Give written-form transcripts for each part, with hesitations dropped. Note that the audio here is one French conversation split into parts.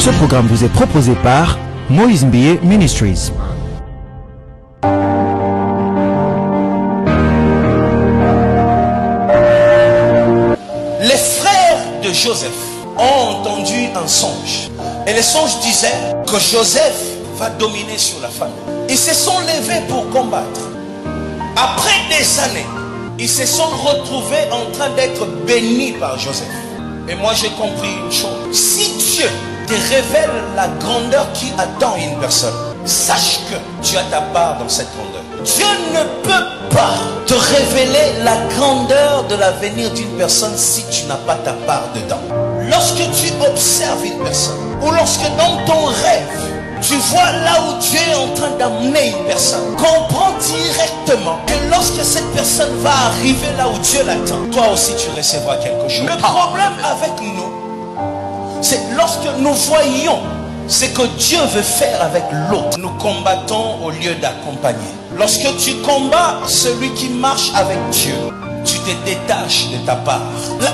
Ce programme vous est proposé par Moïse Mbié Ministries. Les frères de Joseph ont entendu un songe. Et le songe disait que Joseph va dominer sur la famille. Ils se sont levés pour combattre. Après des années, ils se sont retrouvés en train d'être bénis par Joseph. Et moi j'ai compris une chose. Si Dieu te révèle la grandeur qui attend une personne, sache que tu as ta part dans cette grandeur. Dieu ne peut pas te révéler la grandeur de l'avenir d'une personne si tu n'as pas ta part dedans. Lorsque tu observes une personne, ou lorsque dans ton rêve, tu vois là où Dieu est en train d'amener une personne, comprends directement que lorsque cette personne va arriver là où Dieu l'attend, toi aussi tu recevras quelque chose. Le problème avec nous, c'est lorsque nous voyons ce que Dieu veut faire avec l'autre, nous combattons au lieu d'accompagner. Lorsque tu combats celui qui marche avec Dieu, tu te détaches de ta part.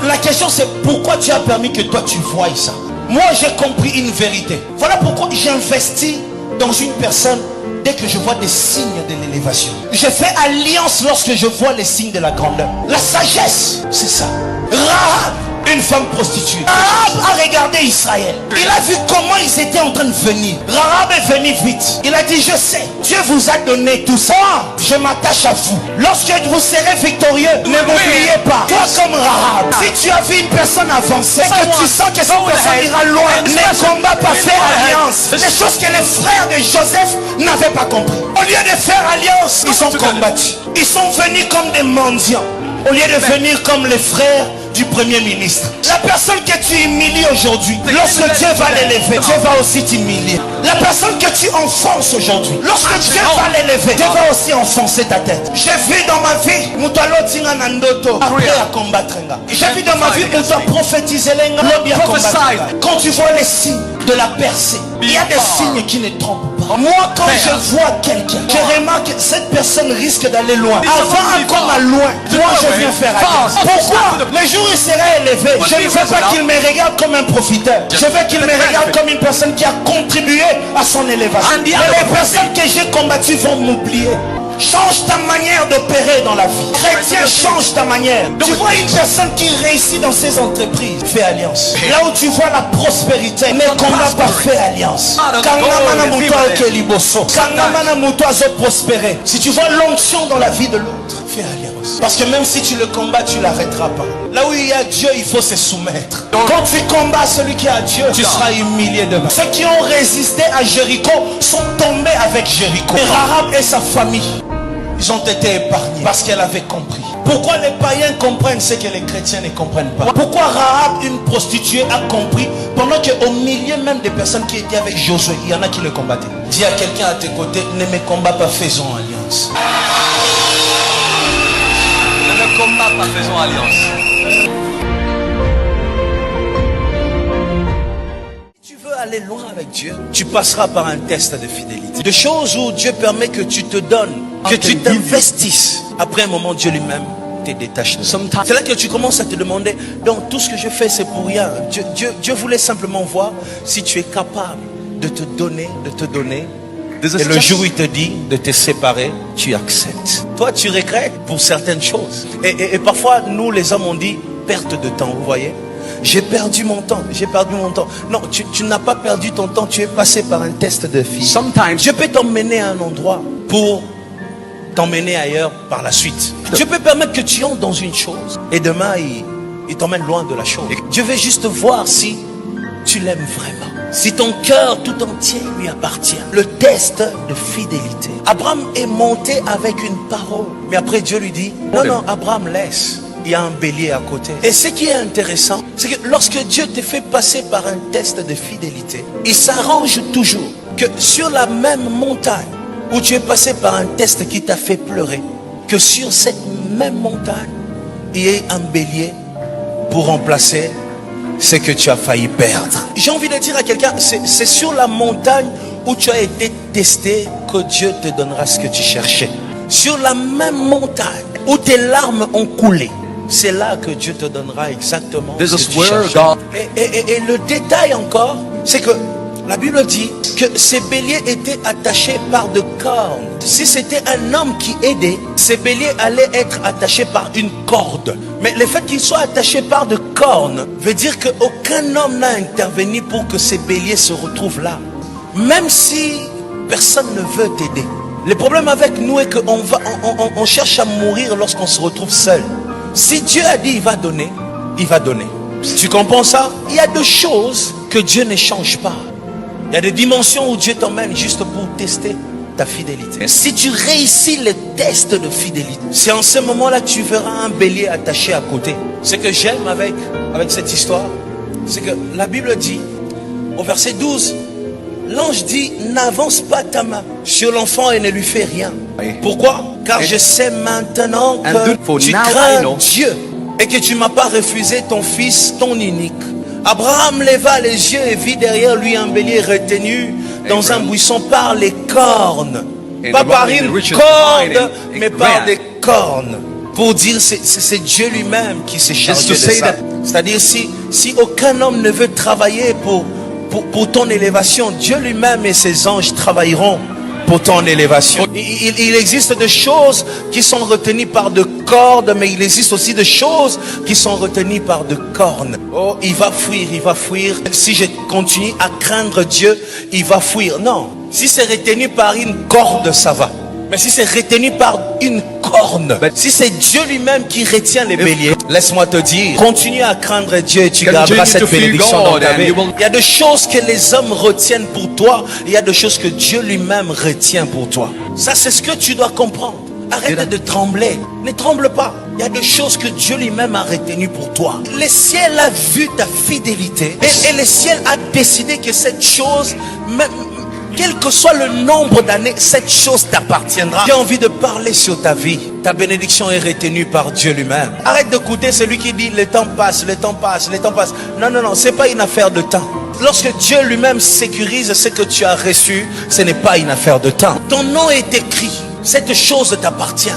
La question c'est pourquoi tu as permis que toi tu voies ça. Moi j'ai compris une vérité. Voilà pourquoi j'investis dans une personne dès que je vois des signes de l'élévation. Je fais alliance lorsque je vois les signes de la grandeur. La sagesse, c'est ça. Rahab, une femme prostituée. Rahab a regardé Israël. Il a vu comment ils étaient en train de venir. Rahab est venu vite. Il a dit, je sais, Dieu vous a donné tout ça. Je m'attache à vous. Lorsque vous serez victorieux, ne m'oubliez pas. Toi comme Rahab, si tu as vu une personne avancer, que tu sens que cette personne ira loin, ne combat pas, faire alliance. Des choses que les frères de Joseph n'avaient pas compris. Au lieu de faire alliance, ils sont combattus. Ils sont venus comme des mendiants. Au lieu de venir comme les frères du premier ministre. La personne que tu humilies aujourd'hui, lorsque Dieu va l'élever, Dieu va aussi t'humilier. La personne que tu enfonces aujourd'hui, lorsque Dieu va l'élever, Dieu va aussi enfoncer ta tête. J'ai vu dans ma vie, après à combattre. J'ai vu dans ma vie, prophétiser quand tu vois les signes de la percée, il y a des signes qui ne trompent pas. Moi quand je vois quelqu'un, je remarque que cette personne risque d'aller loin. Avant encore à loin, moi je viens faire alliance. Pourquoi? Le jour où il sera élevé, je ne veux pas qu'il me regarde comme un profiteur. Je veux qu'il me regarde comme une personne qui a contribué à son élévation. Et les personnes que j'ai combattues vont m'oublier. Change ta manière d'opérer dans la vie. Chrétien, change ta manière. Tu vois une personne qui réussit dans ses entreprises, fais alliance. Là où tu vois la prospérité, ne combat pas, fais alliance. Si tu vois l'onction dans la vie de l'autre, fais alliance. Parce que même si tu le combats, tu ne l'arrêteras pas. Là où il y a Dieu, il faut se soumettre. Quand tu combats celui qui a Dieu, tu seras humilié demain. Ceux qui ont résisté à Jéricho sont tombés avec Jéricho. Et Rahab et sa famille, ils ont été épargnés parce qu'elle avait compris. Pourquoi les païens comprennent ce que les chrétiens ne comprennent pas? Pourquoi Rahab, une prostituée, a compris pendant qu'au milieu même des personnes qui étaient avec Josué, il y en a qui le combattaient? Dis à quelqu'un à tes côtés, ne me combats pas, faisons alliance. Ne me combats pas, faisons alliance. Aller loin avec Dieu, tu passeras par un test de fidélité. De choses où Dieu permet que tu te donnes, que tu t'investisses. Après un moment, Dieu lui-même te détache de ça. C'est là que tu commences à te demander, donc tout ce que je fais c'est pour rien. Dieu voulait simplement voir si tu es capable de te donner. Et le jour où il te dit de te séparer, tu acceptes. Toi tu regrettes pour certaines choses. Et parfois nous les hommes on dit perte de temps, vous voyez. J'ai perdu mon temps. Non, tu n'as pas perdu ton temps. Tu es passé par un test de vie. Dieu peut t'emmener à un endroit pour t'emmener ailleurs par la suite. Dieu peut permettre que tu entres dans une chose et demain il t'emmène loin de la chose. Dieu veut juste voir si tu l'aimes vraiment, si ton cœur tout entier lui appartient. Le test de fidélité. Abraham est monté avec une parole, mais après Dieu lui dit non Abraham laisse. Il y a un bélier à côté. Et ce qui est intéressant, c'est que lorsque Dieu te fait passer par un test de fidélité, il s'arrange toujours que sur la même montagne où tu es passé par un test qui t'a fait pleurer, que sur cette même montagne, il y ait un bélier pour remplacer ce que tu as failli perdre. J'ai envie de dire à quelqu'un, c'est sur la montagne où tu as été testé que Dieu te donnera ce que tu cherchais. Sur la même montagne où tes larmes ont coulé, c'est là que Dieu te donnera exactement ce que tu cherches. Et le détail encore, c'est que La Bible dit que ces béliers étaient attachés par de cornes. Si c'était un homme qui aidait, ces béliers allaient être attachés par une corde. Mais le fait qu'ils soient attachés par de cornes veut dire qu'aucun homme n'a intervenu pour que ces béliers se retrouvent là. Même si personne ne veut t'aider. Le problème avec nous est qu'on on cherche à mourir lorsqu'on se retrouve seul. Si Dieu a dit il va donner, il va donner. Tu comprends ça? Il y a des choses que Dieu ne change pas. Il y a des dimensions où Dieu t'emmène juste pour tester ta fidélité. Si tu réussis le test de fidélité, c'est en ce moment-là que tu verras un bélier attaché à côté. Ce que j'aime avec cette histoire, c'est que la Bible dit, au verset 12, l'ange dit, n'avance pas ta main sur l'enfant et ne lui fais rien. Pourquoi? Car je sais maintenant que tu crains Dieu et que tu ne m'as pas refusé ton fils, ton unique. Abraham leva les yeux et vit derrière lui un bélier retenu dans un buisson par les cornes. Pas par une corde, mais par des cornes. Pour dire c'est Dieu lui-même qui s'est chargé de ça. C'est-à-dire si aucun homme ne veut travailler pour ton élévation, Dieu lui-même et ses anges travailleront pour ton élévation. Il existe des choses qui sont retenues par de cordes, mais il existe aussi des choses qui sont retenues par de cornes. Oh, il va fuir. Si je continue à craindre Dieu, il va fuir. Non, si c'est retenu par une corde, ça va. Mais si c'est retenu par une corne, si c'est Dieu lui-même qui retient les béliers, laisse-moi te dire, continue à craindre Dieu et tu garderas cette bénédiction dans ta vie. Il y a des choses que les hommes retiennent pour toi, il y a des choses que Dieu lui-même retient pour toi. Ça, c'est ce que tu dois comprendre. Arrête de trembler, ne tremble pas. Il y a des choses que Dieu lui-même a retenues pour toi. Le ciel a vu ta fidélité et le ciel a décidé que cette chose, même quel que soit le nombre d'années, cette chose t'appartiendra. J'ai envie de parler sur ta vie. Ta bénédiction est retenue par Dieu lui-même. Arrête d'écouter celui qui dit le temps passe, le temps passe, le temps passe. Non, c'est pas une affaire de temps. Lorsque Dieu lui-même sécurise ce que tu as reçu, ce n'est pas une affaire de temps. Ton nom est écrit. Cette chose t'appartient.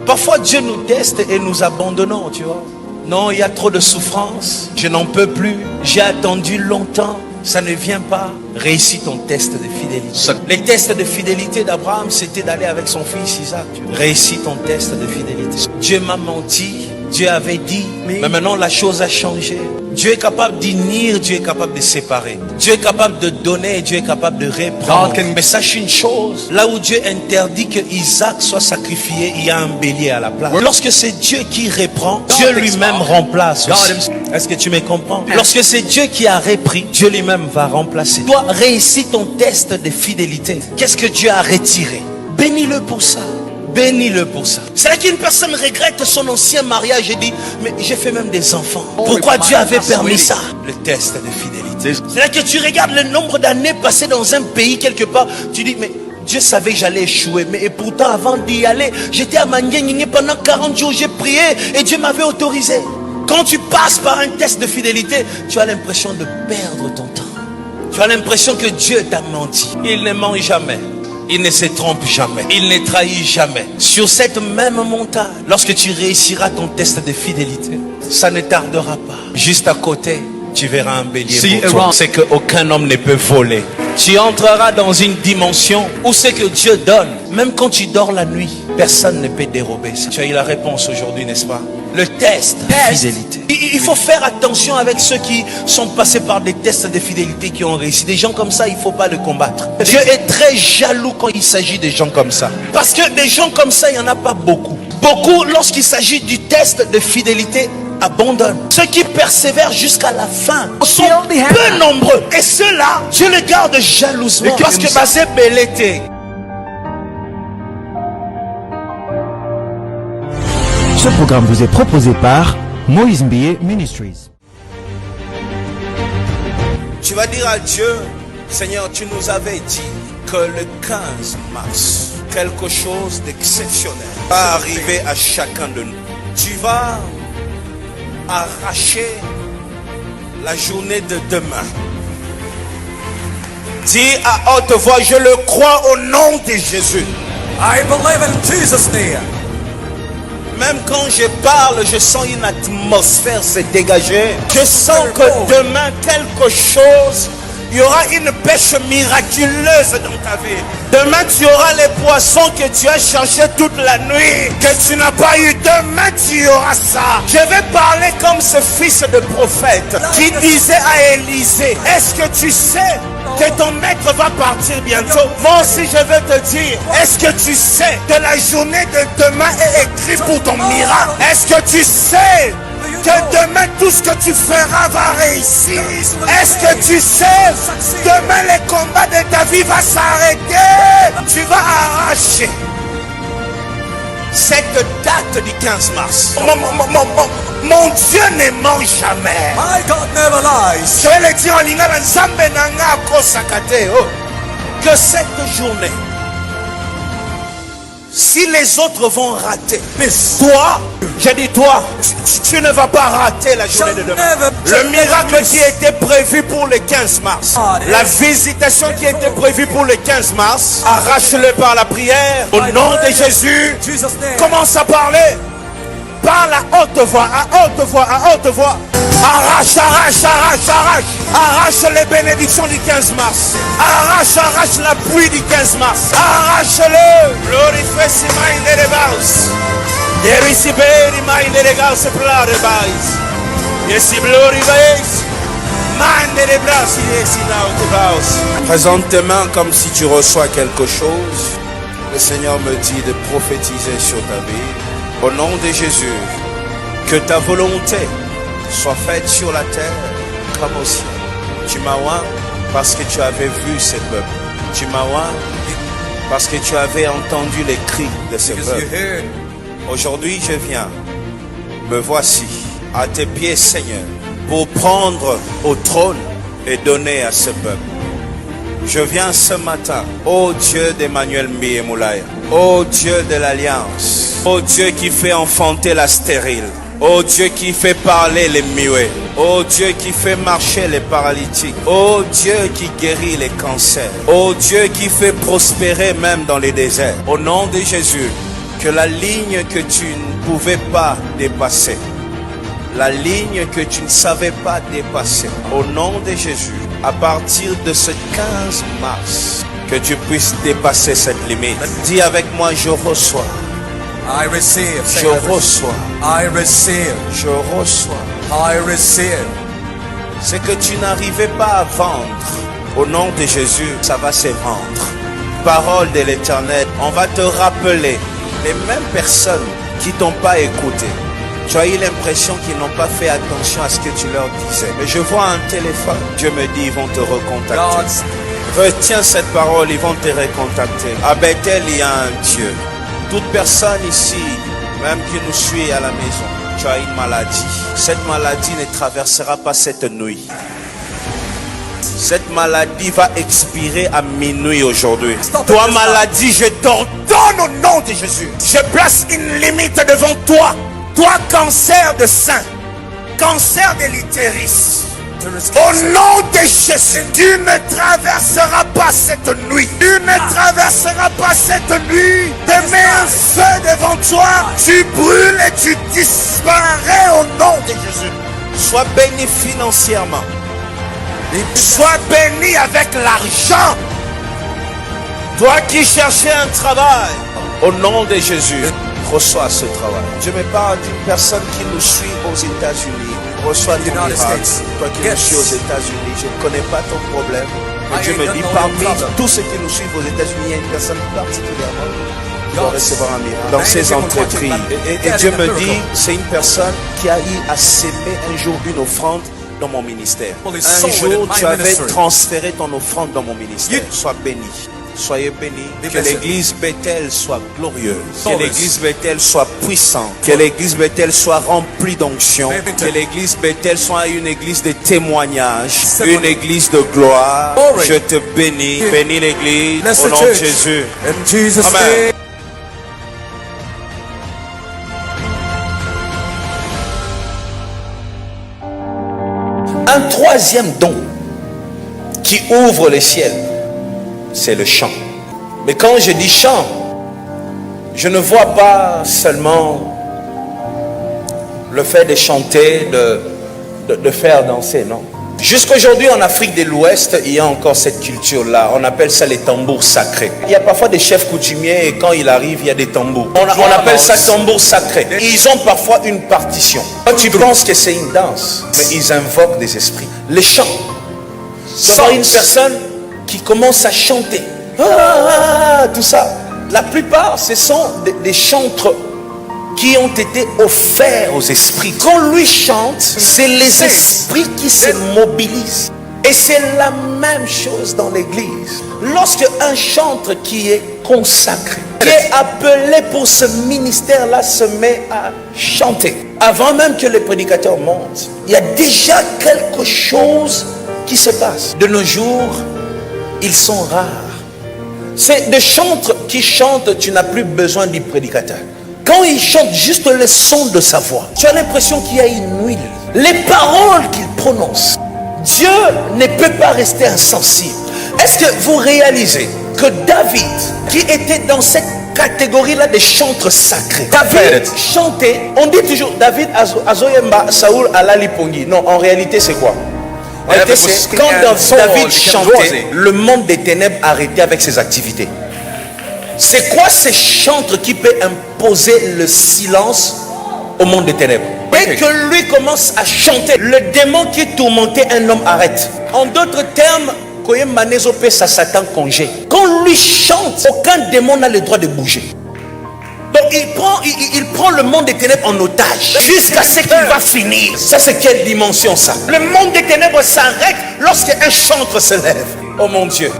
Parfois Dieu nous teste et nous abandonnons, tu vois. Non, il y a trop de souffrance. Je n'en peux plus. J'ai attendu longtemps. Ça ne vient pas. Réussis ton test de fidélité. Les tests de fidélité d'Abraham, c'était d'aller avec son fils Isaac. Réussis ton test de fidélité. Dieu m'a menti. Dieu avait dit. Mais maintenant, la chose a changé. Dieu est capable d'unir. Dieu est capable de séparer. Dieu est capable de donner. Dieu est capable de reprendre. Mais sache une chose. Là où Dieu interdit que Isaac soit sacrifié, il y a un bélier à la place. Lorsque c'est Dieu qui reprend, Dieu lui-même remplace aussi. Est-ce que tu me comprends? Lorsque c'est Dieu qui a repris, Dieu lui-même va remplacer. Toi, réussis ton test de fidélité. Qu'est-ce que Dieu a retiré? Bénis-le pour ça. Bénis-le pour ça. C'est là qu'une personne regrette son ancien mariage et dit, mais j'ai fait même des enfants. Pourquoi Dieu avait permis ça? Le test de fidélité. C'est là que tu regardes le nombre d'années passées dans un pays quelque part. Tu dis, mais Dieu savait que j'allais échouer. Mais et pourtant, avant d'y aller, j'étais à Mangué pendant 40 jours. J'ai prié et Dieu m'avait autorisé. Quand tu passes par un test de fidélité, tu as l'impression de perdre ton temps. Tu as l'impression que Dieu t'a menti. Il ne ment jamais. Il ne se trompe jamais. Il ne trahit jamais. Sur cette même montagne, lorsque tu réussiras ton test de fidélité, ça ne tardera pas. Juste à côté, tu verras un bélier pour toi. C'est qu'aucun homme ne peut voler. Tu entreras dans une dimension où c'est que Dieu donne. Même quand tu dors la nuit, personne ne peut dérober ça. Tu as eu la réponse aujourd'hui, n'est-ce pas? Le test de fidélité. Il faut faire attention avec ceux qui sont passés par des tests de fidélité qui ont réussi. Des gens comme ça, il ne faut pas les combattre. Dieu est très jaloux quand il s'agit de gens comme ça. Parce que des gens comme ça, il n'y en a pas beaucoup. Beaucoup, lorsqu'il s'agit du test de fidélité, abandonnent. Ceux qui persévèrent jusqu'à la fin sont peu nombreux. Et ceux-là, Dieu les garde jalousement. Parce que basé belleté. Ce programme vous est proposé par Moïse Mbié Ministries. Tu vas dire à Dieu, Seigneur, tu nous avais dit que le 15 mars, quelque chose d'exceptionnel va arriver à chacun de nous. Tu vas arracher la journée de demain. Dis à haute voix, je le crois au nom de Jésus. I believe in Jesus' name. Même quand je parle, je sens une atmosphère se dégager. Je sens que demain, quelque chose Il y aura une pêche miraculeuse dans ta vie. Demain, tu auras les poissons que tu as cherchés toute la nuit, que tu n'as pas eu. Demain, tu auras ça. Je vais parler comme ce fils de prophète qui disait à Élisée, est-ce que tu sais que ton maître va partir bientôt? Moi aussi, je vais te dire, est-ce que tu sais que la journée de demain est écrite pour ton miracle? Est-ce que tu sais que demain tout ce que tu feras va réussir? Est-ce que tu sais demain les combats de ta vie vont s'arrêter? Tu vas arracher cette date du 15 mars. Mon Dieu ne ment jamais. My God never lies. Je vais le dire en lingala, Nzambe nanga akosakate. Que cette journée, si les autres vont rater, toi, j'ai dit toi, tu ne vas pas rater la journée de demain. Le miracle qui était prévu pour le 15 mars, la visitation qui était prévue pour le 15 mars, arrache-le par la prière. Au nom de Jésus, commence à parler. Parle à haute voix, à haute voix, à haute voix. Arrache, arrache, arrache, arrache. Arrache les bénédictions du 15 mars. Arrache, arrache la pluie du 15 mars. Arrache-le. Glorifie si mind de baus. Yerisiberi mind de gaus pla de baus. Yesi glory baus. Mind de bras, yesi now de baus. Présente tes mains comme si tu reçois quelque chose. Le Seigneur me dit de prophétiser sur ta vie. Au nom de Jésus, que ta volonté soit faite sur la terre comme au ciel. Tu m'as oint parce que tu avais vu ce peuple. Tu m'as oint parce que tu avais entendu les cris de ce peuple. Aujourd'hui, je viens. Me voici à tes pieds, Seigneur, pour prendre au trône et donner à ce peuple. Je viens ce matin, ô Dieu d'Emmanuel Mbi et Moulaya, ô Dieu de l'Alliance, ô Dieu qui fait enfanter la stérile, ô Dieu qui fait parler les muets, ô Dieu qui fait marcher les paralytiques, ô Dieu qui guérit les cancers, ô Dieu qui fait prospérer même dans les déserts. Au nom de Jésus, que la ligne que tu ne pouvais pas dépasser, la ligne que tu ne savais pas dépasser, au nom de Jésus, à partir de ce 15 mars, que tu puisses dépasser cette limite. Dis avec moi, je reçois. I receive. Je reçois. I receive. Je reçois. I receive. Ce que tu n'arrivais pas à vendre, au nom de Jésus, ça va se vendre. Parole de l'Éternel, on va te rappeler les mêmes personnes qui t'ont pas écouté. Tu as eu l'impression qu'ils n'ont pas fait attention à ce que tu leur disais. Mais je vois un téléphone. Dieu me dit, ils vont te recontacter. Retiens cette parole, ils vont te recontacter. À Bethel, il y a un Dieu. Toute personne ici, même qui nous suit à la maison, tu as une maladie. Cette maladie ne traversera pas cette nuit. Cette maladie va expirer à minuit aujourd'hui. Toi, maladie, je t'ordonne au nom de Jésus. Je place une limite devant toi. Toi, cancer de sein, cancer de l'utérus, au nom de Jésus, tu ne traverseras pas cette nuit. Tu ne traverseras pas cette nuit. Je mets un feu devant toi. Tu brûles et tu disparais au nom de Jésus. Sois béni financièrement. Sois béni avec l'argent. Toi qui cherchais un travail, au nom de Jésus, reçois ce travail. Je me parle d'une personne qui nous suit aux États-Unis. Reçois ton miracle. Toi qui nous suis aux États-Unis, je ne connais pas ton problème. Mais Dieu me dit, parmi tous ceux qui nous suivent aux États-Unis, il y a une personne particulièrement qui doit recevoir un miracle dans ses entreprises. Et Dieu me dit, c'est une personne qui a eu à s'aimer un jour une offrande dans mon ministère. Un jour, tu avais transféré ton offrande dans mon ministère. Sois béni. Soyez bénis. Que l'église Bethel soit glorieuse. Que l'église Bethel soit puissante. Que l'église Bethel soit remplie d'onction. Que l'église Bethel soit une église de témoignage. Une église de gloire. Je te bénis. Bénis l'église au nom de Jésus. Amen. Un troisième don qui ouvre le ciel, c'est le chant. Mais quand je dis chant, je ne vois pas seulement le fait de chanter, de faire danser, non. Jusqu'aujourd'hui, en Afrique de l'Ouest, il y a encore cette culture-là. On appelle ça les tambours sacrés. Il y a parfois des chefs coutumiers et quand il arrive, il y a des tambours. On appelle ça tambours sacrés. Ils ont parfois une partition. Quand tu penses que c'est une danse, mais ils invoquent des esprits. Les chants. Sans une personne qui commence à chanter. Tout ça. La plupart, ce sont des chantres qui ont été offerts aux esprits. Quand lui chante, c'est les esprits qui se mobilisent. Et c'est la même chose dans l'église. Lorsque un chantre qui est consacré, qui est appelé pour ce ministère-là, se met à chanter, avant même que les prédicateurs montent, il y a déjà quelque chose qui se passe. De nos jours, ils sont rares. C'est des chantres qui chantent, tu n'as plus besoin du prédicateur. Quand il chante juste le son de sa voix, tu as l'impression qu'il y a une huile. Les paroles qu'il prononce, Dieu ne peut pas rester insensible. Est-ce que vous réalisez que David, qui était dans cette catégorie-là des chantres sacrés, David chantait, on dit toujours David Azoyemba Saoul Alali Pongi. Non, en réalité c'est quoi? En réalité c'est quand David chantait, le monde des ténèbres arrêtait avec ses activités. C'est quoi ces chantres qui peut imposer le silence au monde des ténèbres? Dès que lui commence à chanter, le démon qui tourmentait un homme arrête. En d'autres termes, ça Satan congé. Quand lui chante, aucun démon n'a le droit de bouger. Donc il prend le monde des ténèbres en otage jusqu'à ce qu'il va finir. Ça c'est quelle dimension ça? Le monde des ténèbres s'arrête lorsqu'un chantre se lève. Oh mon Dieu.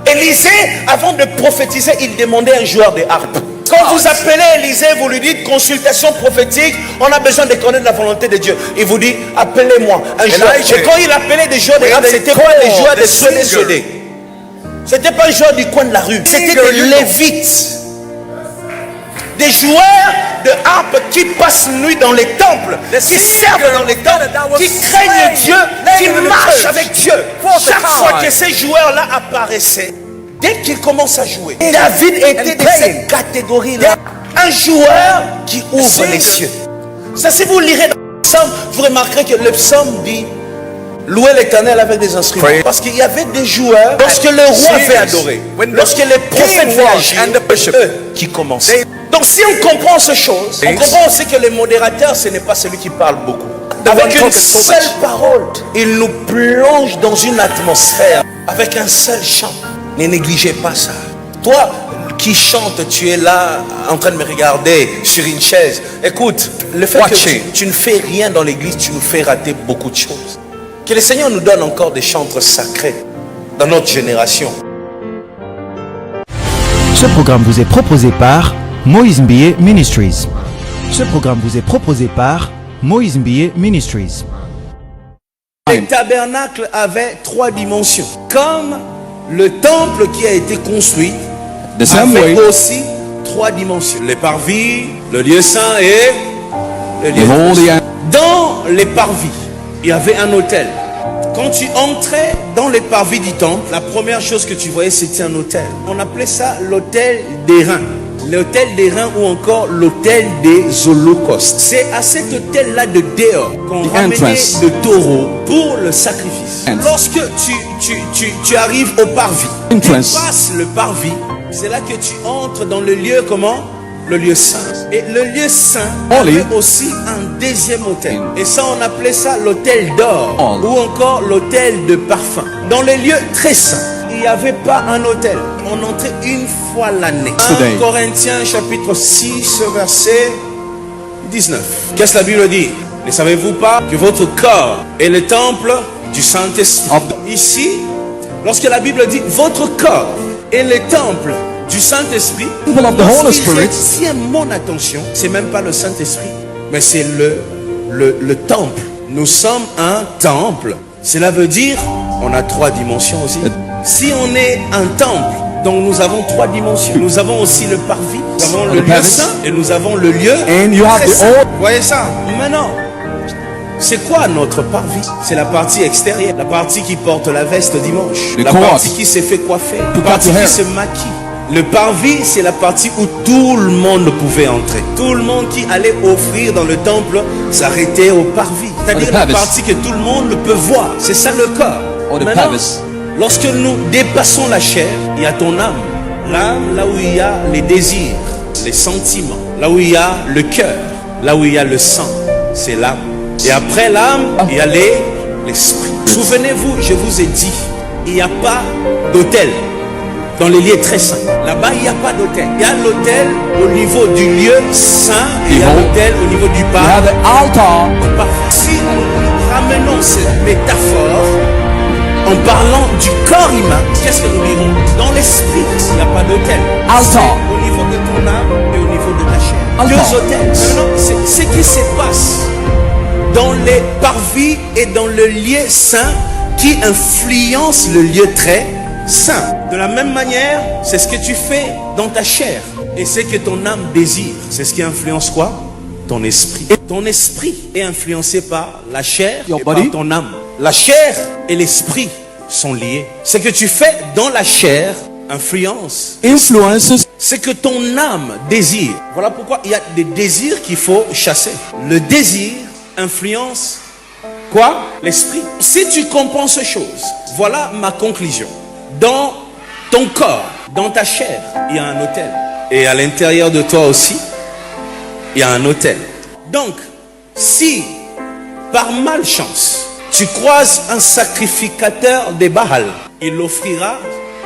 Élisée, avant de prophétiser, il demandait un joueur de harpe. Quand vous appelez Élisée, vous lui dites consultation prophétique, on a besoin de connaître la volonté de Dieu. Il vous dit, appelez-moi un joueur. Et quand il appelait des joueurs de harpe, c'était pas des joueurs de Soudé. C'était pas un joueur du coin de la rue. C'était des lévites. Des joueurs de harpe qui passent nuit dans les temples, qui servent dans les temples, qui craignent Dieu, qui marchent avec Dieu. Chaque fois que ces joueurs-là apparaissaient, dès qu'ils commencent à jouer, David était de cette catégorie-là. Un joueur qui ouvre les cieux. Ça, si vous lirez dans le psaume, vous remarquerez que le psaume dit louer l'Éternel avec des instruments. Parce qu'il y avait des joueurs, lorsque le roi fait adorer, lorsque les prophètes font agir, eux qui commencent. Donc si on comprend ces choses, on comprend aussi que le modérateur, ce n'est pas celui qui parle beaucoup. Avec une seule parole, il nous plonge dans une atmosphère. Avec un seul chant. Ne négligez pas ça. Toi qui chantes, tu es là en train de me regarder sur une chaise. Écoute, le fait que tu ne fais rien dans l'église, tu nous fais rater beaucoup de choses. Que le Seigneur nous donne encore des chantres sacrés dans notre génération. Ce programme vous est proposé par Moïse Mbié Ministries. Ce programme vous est proposé par Moïse Mbié Ministries. Le tabernacle avait 3 dimensions. Comme le temple qui a été construit avait aussi 3 dimensions. Le parvis, le lieu saint et le lieu saint. Dans les parvis, il y avait un autel. Quand tu entrais dans les parvis du temple, la première chose que tu voyais, c'était un autel. On appelait ça l'autel des reins. L'autel des reins ou encore l'autel des holocaustes. C'est à cet autel-là de dehors qu'on ramenait le taureau pour le sacrifice. Lorsque tu arrives au parvis, tu passes le parvis, c'est là que tu entres dans le lieu comment? Le lieu saint. Et le lieu saint avait aussi un deuxième autel. Et ça, on appelait ça l'autel d'or ou encore l'autel de parfum. Dans les lieux très saints, il n'y avait pas un autel. On entrait une fois l'année. 1 Corinthiens chapitre 6 verset 19. Qu'est-ce que la Bible dit? Ne savez-vous pas que votre corps est le temple du Saint-Esprit? Ici, lorsque la Bible dit votre corps est le temple du Saint-Esprit, si mon attention, c'est même pas le Saint-Esprit, mais c'est le temple. Nous sommes un temple. Cela veut dire, on a 3 dimensions aussi. Si on est un temple, donc nous avons 3 dimensions. Nous avons aussi le parvis, nous avons le lieu saint et nous avons le lieu très saint. Vous voyez ça? Maintenant, c'est quoi notre parvis? C'est la partie extérieure, la partie qui porte la veste dimanche, la partie qui s'est fait coiffer, la partie qui se maquille. Le parvis, c'est la partie où tout le monde pouvait entrer. Tout le monde qui allait offrir dans le temple s'arrêtait au parvis. C'est-à-dire la partie que tout le monde peut voir. C'est ça le corps. Maintenant, lorsque nous dépassons la chair, il y a ton âme. L'âme, là où il y a les désirs, les sentiments, là où il y a le cœur, là où il y a le sang, c'est l'âme. Et après l'âme, il y a l'esprit. Souvenez-vous, je vous ai dit, il n'y a pas d'autel dans les lieux très saints. Là-bas, il n'y a pas d'autel. Il y a l'autel au niveau du lieu saint et il y a l'autel au niveau du parvis. Si nous ramenons cette métaphore en parlant du corps humain, qu'est-ce que nous dirons? Dans l'esprit, il n'y a pas d'autel. Au niveau de ton âme et au niveau de ta chair. Deux autels. Maintenant, c'est ce qui se passe dans les parvis et dans le lieu saint qui influence le lieu très saint. De la même manière, c'est ce que tu fais dans ta chair. Et c'est que ton âme désire. C'est ce qui influence quoi? Ton esprit. Et ton esprit est influencé par la chair et par ton âme. La chair et l'esprit sont liés. Ce que tu fais dans la chair influence ce que ton âme désire. Voilà pourquoi il y a des désirs qu'il faut chasser. Le désir influence quoi? L'esprit. Si tu comprends ces choses, voilà ma conclusion. Dans ton corps, dans ta chair, il y a un autel. Et à l'intérieur de toi aussi, il y a un autel. Donc, si par malchance, tu croises un sacrificateur de Baal, il offrira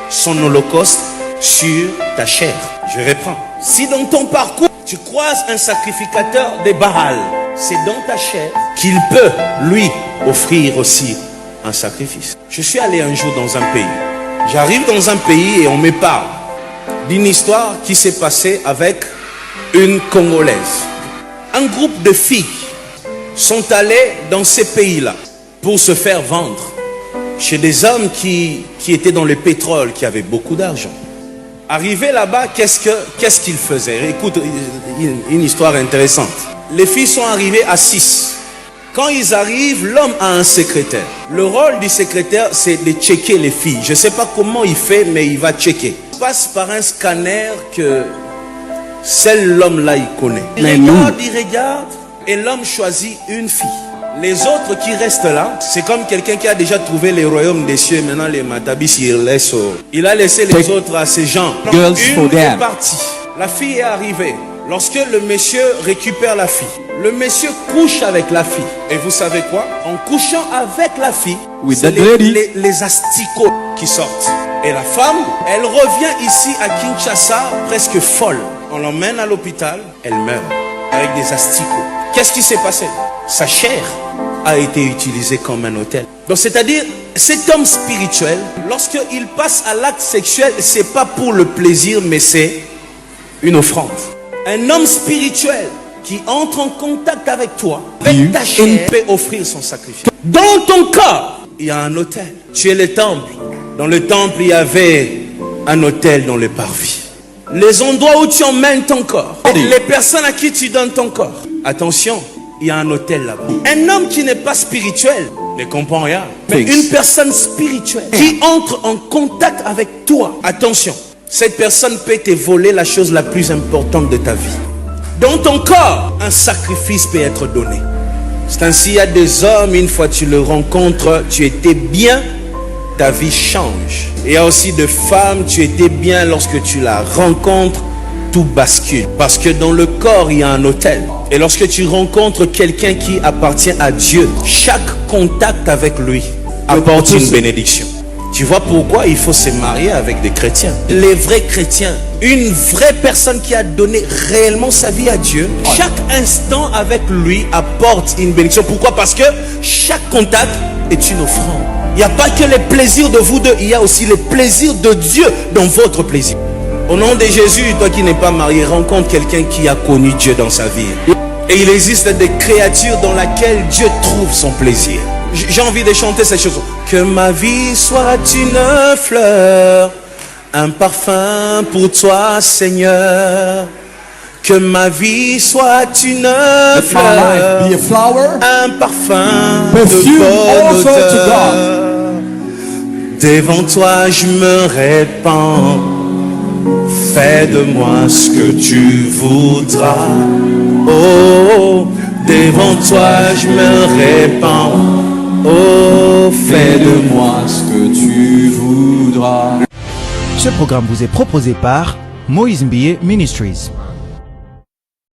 son holocauste sur ta chair. Je reprends. Si dans ton parcours, tu croises un sacrificateur de Baal, c'est dans ta chair qu'il peut, lui, offrir aussi un sacrifice. Je suis allé un jour dans un pays. J'arrive dans un pays et on me parle d'une histoire qui s'est passée avec une Congolaise. Un groupe de filles sont allées dans ces pays-là pour se faire vendre chez des hommes qui étaient dans le pétrole, qui avaient beaucoup d'argent. Arrivés là-bas, qu'est-ce qu'ils faisaient? Écoute, une histoire intéressante. Les filles sont arrivées à 6. Quand ils arrivent, l'homme a un secrétaire. Le rôle du secrétaire, c'est de checker les filles. Je ne sais pas comment il fait, mais il va checker. Il passe par un scanner que seul l'homme là, il connaît. Il regarde, et l'homme choisit une fille. Les autres qui restent là, c'est comme quelqu'un qui a déjà trouvé les royaumes des cieux. Maintenant, les matabis, il a laissé les autres à ces gens. Une est partie. La fille est arrivée. Lorsque le monsieur récupère la fille, le monsieur couche avec la fille. Et vous savez quoi? En couchant avec la fille, c'est les asticots qui sortent. Et la femme, elle revient ici à Kinshasa presque folle. On l'emmène à l'hôpital, elle meurt avec des asticots. Qu'est-ce qui s'est passé? Sa chair a été utilisée comme un autel. Donc c'est-à-dire, cet homme spirituel, lorsqu'il passe à l'acte sexuel, c'est pas pour le plaisir, mais c'est une offrande. Un homme spirituel qui entre en contact avec toi, avec ta chair, peut offrir son sacrifice. Dans ton corps, il y a un autel. Tu es le temple. Dans le temple, il y avait un autel dans le parvis. Les endroits où tu emmènes ton corps, les personnes à qui tu donnes ton corps. Attention, il y a un autel là-bas. Un homme qui n'est pas spirituel ne comprend rien. Mais une personne spirituelle qui entre en contact avec toi, attention. Cette personne peut te voler la chose la plus importante de ta vie. Dans ton corps, un sacrifice peut être donné. C'est ainsi, il y a des hommes, une fois tu le rencontres, tu étais bien, ta vie change. Et il y a aussi des femmes, tu étais bien, lorsque tu la rencontres, tout bascule. Parce que dans le corps, il y a un autel. Et lorsque tu rencontres quelqu'un qui appartient à Dieu, chaque contact avec lui apporte une bénédiction. Tu vois pourquoi il faut se marier avec des chrétiens. Les vrais chrétiens, une vraie personne qui a donné réellement sa vie à Dieu, chaque instant avec lui apporte une bénédiction. Pourquoi? Parce que chaque contact est une offrande. Il n'y a pas que les plaisirs de vous deux, il y a aussi les plaisirs de Dieu dans votre plaisir. Au nom de Jésus, toi qui n'es pas marié, rencontre quelqu'un qui a connu Dieu dans sa vie. Et il existe des créatures dans lesquelles Dieu trouve son plaisir. J'ai envie de chanter cette chanson. Que ma vie soit une fleur, un parfum pour toi, Seigneur. Que ma vie soit une fleur, un parfum de bonne odeur. Devant toi, je me répands. Fais de moi ce que tu voudras. Oh, devant toi je me répands. Oh, fais de moi ce que tu voudras. Ce programme vous est proposé par Moïse Mbie Ministries.